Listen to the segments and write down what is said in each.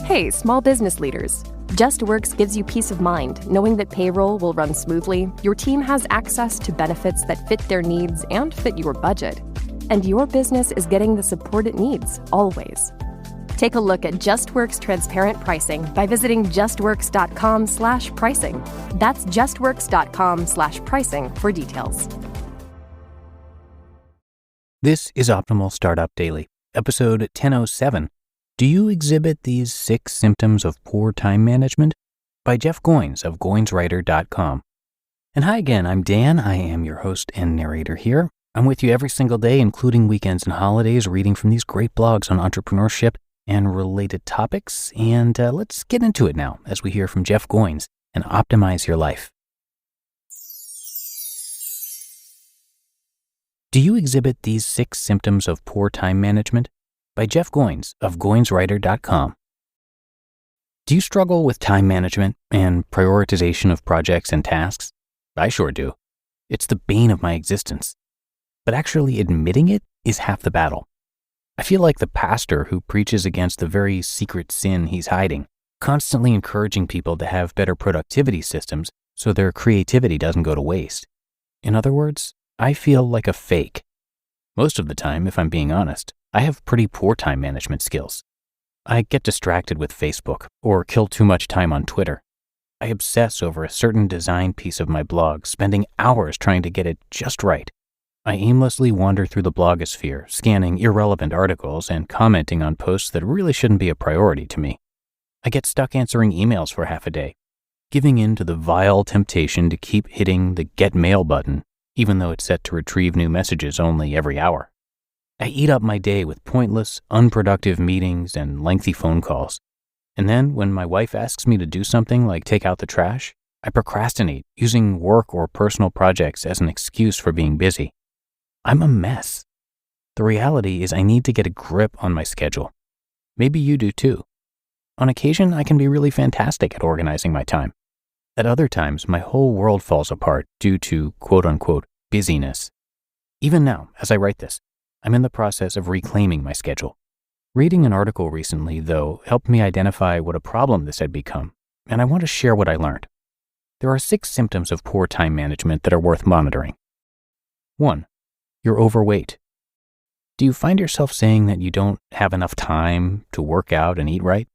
Hey, small business leaders. JustWorks gives you peace of mind knowing that payroll will run smoothly, your team has access to benefits that fit their needs and fit your budget, and your business is getting the support it needs, always. Take a look at JustWorks transparent pricing by visiting justworks.com/pricing. That's justworks.com/pricing for details. This is Optimal Startup Daily, episode 1007. Do you exhibit these 6 symptoms of poor time management? By Jeff Goins of GoinsWriter.com. And hi again, I'm Dan. I am your host and narrator here. I'm with you every single day, including weekends and holidays, reading from these great blogs on entrepreneurship and related topics. And let's get into it now as we hear from Jeff Goins and optimize your life. Do you exhibit these 6 symptoms of poor time management? By Jeff Goins of GoinsWriter.com. Do you struggle with time management and prioritization of projects and tasks? I sure do. It's the bane of my existence. But actually admitting it is half the battle. I feel like the pastor who preaches against the very secret sin he's hiding, constantly encouraging people to have better productivity systems so their creativity doesn't go to waste. In other words, I feel like a fake. Most of the time, if I'm being honest, I have pretty poor time management skills. I get distracted with Facebook or kill too much time on Twitter. I obsess over a certain design piece of my blog, spending hours trying to get it just right. I aimlessly wander through the blogosphere, scanning irrelevant articles and commenting on posts that really shouldn't be a priority to me. I get stuck answering emails for half a day, giving in to the vile temptation to keep hitting the Get Mail button, even though it's set to retrieve new messages only every hour. I eat up my day with pointless, unproductive meetings and lengthy phone calls. And then when my wife asks me to do something like take out the trash, I procrastinate, using work or personal projects as an excuse for being busy. I'm a mess. The reality is I need to get a grip on my schedule. Maybe you do too. On occasion, I can be really fantastic at organizing my time. At other times, my whole world falls apart due to quote-unquote busyness. Even now, as I write this, I'm in the process of reclaiming my schedule. Reading an article recently, though, helped me identify what a problem this had become, and I want to share what I learned. There are 6 symptoms of poor time management that are worth monitoring. 1. You're overweight. Do you find yourself saying that you don't have enough time to work out and eat right?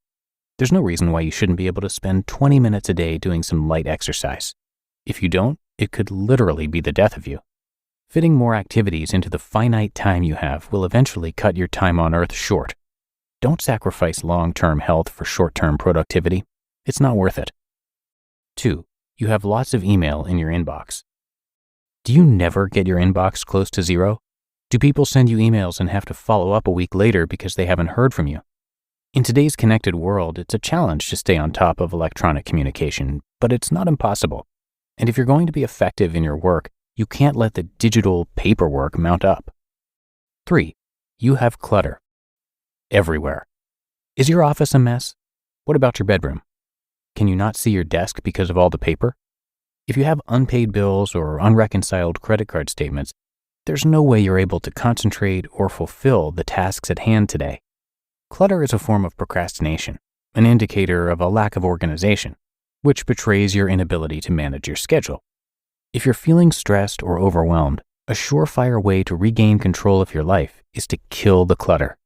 There's no reason why you shouldn't be able to spend 20 minutes a day doing some light exercise. If you don't, it could literally be the death of you. Fitting more activities into the finite time you have will eventually cut your time on Earth short. Don't sacrifice long-term health for short-term productivity. It's not worth it. 2. You have lots of email in your inbox. Do you never get your inbox close to zero? Do people send you emails and have to follow up a week later because they haven't heard from you? In today's connected world, it's a challenge to stay on top of electronic communication, but it's not impossible. And if you're going to be effective in your work, you can't let the digital paperwork mount up. 3. You have clutter. Everywhere. Is your office a mess? What about your bedroom? Can you not see your desk because of all the paper? If you have unpaid bills or unreconciled credit card statements, there's no way you're able to concentrate or fulfill the tasks at hand today. Clutter is a form of procrastination, an indicator of a lack of organization, which betrays your inability to manage your schedule. If you're feeling stressed or overwhelmed, a surefire way to regain control of your life is to kill the clutter.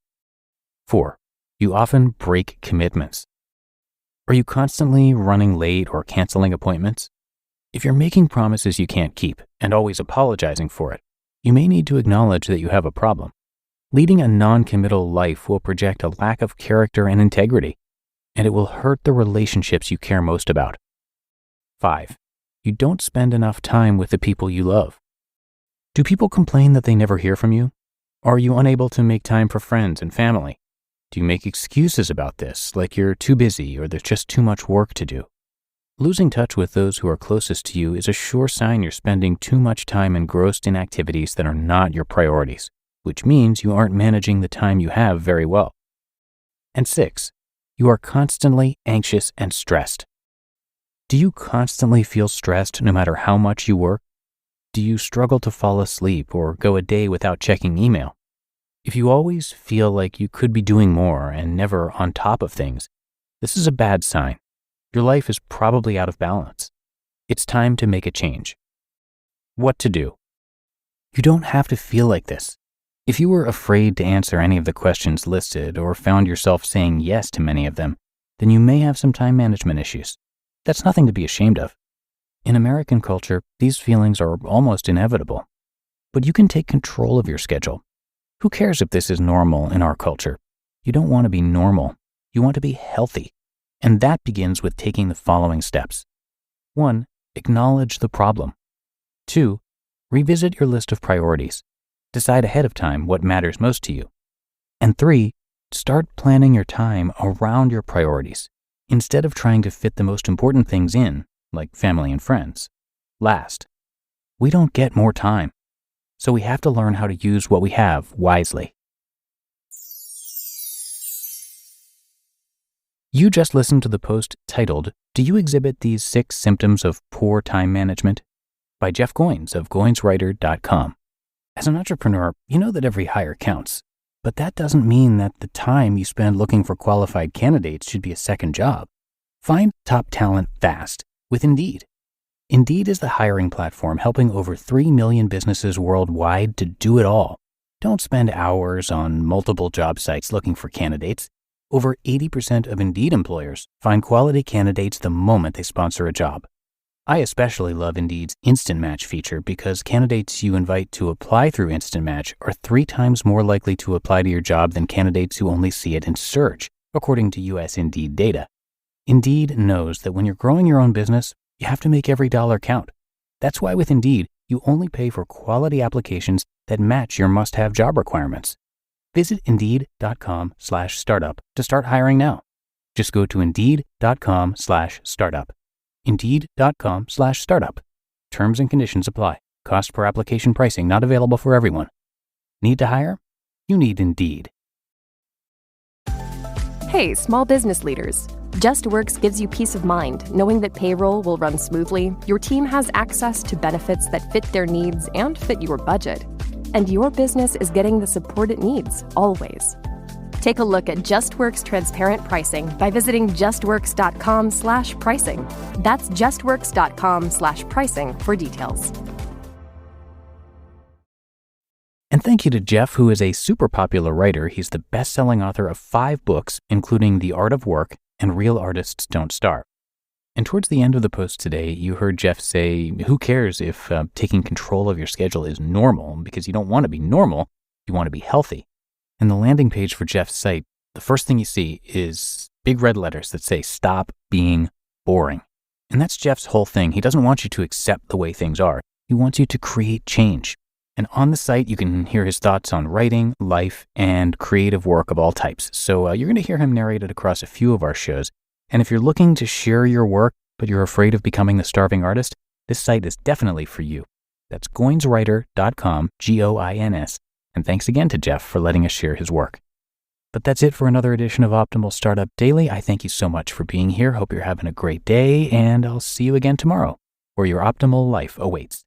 4. You often break commitments. Are you constantly running late or canceling appointments? If you're making promises you can't keep and always apologizing for it, you may need to acknowledge that you have a problem. Leading a non-committal life will project a lack of character and integrity, and it will hurt the relationships you care most about. 5. You don't spend enough time with the people you love. Do people complain that they never hear from you? Are you unable to make time for friends and family? Do you make excuses about this, like you're too busy or there's just too much work to do? Losing touch with those who are closest to you is a sure sign you're spending too much time engrossed in activities that are not your priorities, which means you aren't managing the time you have very well. And 6, you are constantly anxious and stressed. Do you constantly feel stressed no matter how much you work? Do you struggle to fall asleep or go a day without checking email? If you always feel like you could be doing more and never on top of things, This is a bad sign. Your life is probably out of balance. It's time to make a change. What to do? You don't have to feel like this. If you were afraid to answer any of the questions listed or found yourself saying yes to many of them, then you may have some time management issues. That's nothing to be ashamed of. In American culture, these feelings are almost inevitable. But you can take control of your schedule. Who cares if this is normal in our culture? You don't want to be normal. You want to be healthy. And that begins with taking the following steps. 1. Acknowledge the problem. 2. Revisit your list of priorities. Decide ahead of time what matters most to you. And 3. Start planning your time around your priorities, instead of trying to fit the most important things in, like family and friends, last. We don't get more time, so we have to learn how to use what we have wisely. You just listened to the post titled, "Do You Exhibit These 6 Symptoms of Poor Time Management?" by Jeff Goins of GoinsWriter.com. As an entrepreneur, you know that every hire counts, but that doesn't mean that the time you spend looking for qualified candidates should be a second job. Find top talent fast with Indeed. Indeed is the hiring platform helping over 3 million businesses worldwide to do it all. Don't spend hours on multiple job sites looking for candidates. Over 80% of Indeed employers find quality candidates the moment they sponsor a job. I especially love Indeed's Instant Match feature because candidates you invite to apply through Instant Match are 3 times more likely to apply to your job than candidates who only see it in search, according to US Indeed data. Indeed knows that when you're growing your own business, you have to make every dollar count. That's why with Indeed, you only pay for quality applications that match your must-have job requirements. Visit Indeed.com/startup to start hiring now. Just go to Indeed.com/startup. Indeed.com/startup. Terms and conditions apply. Cost per application pricing not available for everyone. Need to hire? You need Indeed. Hey, small business leaders. JustWorks gives you peace of mind knowing that payroll will run smoothly, your team has access to benefits that fit their needs and fit your budget, and your business is getting the support it needs, always. Take a look at JustWorks transparent pricing by visiting justworks.com/pricing. That's justworks.com/pricing for details. And thank you to Jeff, who is a super popular writer. He's the best-selling author of 5 books, including The Art of Work and Real Artists Don't Starve. And towards the end of the post today, you heard Jeff say, who cares if taking control of your schedule is normal, because you don't want to be normal, you want to be healthy. And the landing page for Jeff's site, the first thing you see is big red letters that say, "Stop being boring." And that's Jeff's whole thing. He doesn't want you to accept the way things are. He wants you to create change. And on the site, you can hear his thoughts on writing, life, and creative work of all types. So you're going to hear him narrate it across a few of our shows. And if you're looking to share your work, but you're afraid of becoming the starving artist, this site is definitely for you. That's GoinsWriter.com, Goins. And thanks again to Jeff for letting us share his work. But that's it for another edition of Optimal Startup Daily. I thank you so much for being here. Hope you're having a great day, and I'll see you again tomorrow, where your optimal life awaits.